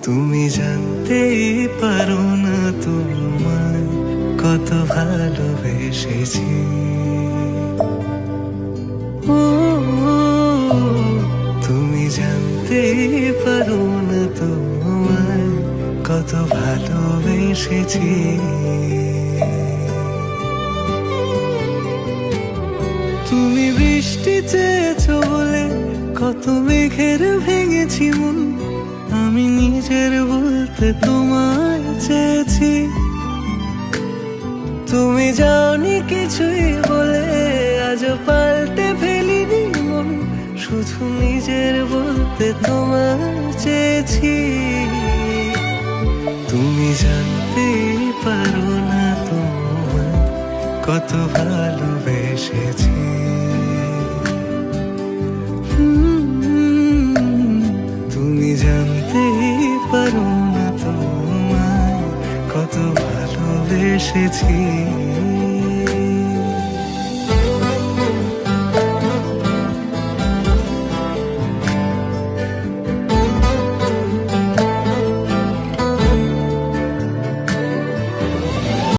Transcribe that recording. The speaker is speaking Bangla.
তুমি জানতেই পারো না তোমায় কত ভালোবেসেছি। ও তুমি জানতেই পারো না তোমায় কত ভালোবেসেছি। তুমি বৃষ্টি চেয়েছো বলে কত মেঘের ভেঙেছি মন, আমি নিজের বলতে তোমায় চেয়েছি। তুমি যাওনি কিছুই বলে আজও পাল্টে ফেলিনি মন, শুধু নিজের বলতে তোমায় চেয়েছি। তুমি জানতেই পারো না তোমায় কত ভালোবেসেছি। তুমি জানতেই পারো না তোমায় কত ভালোবেসেছি।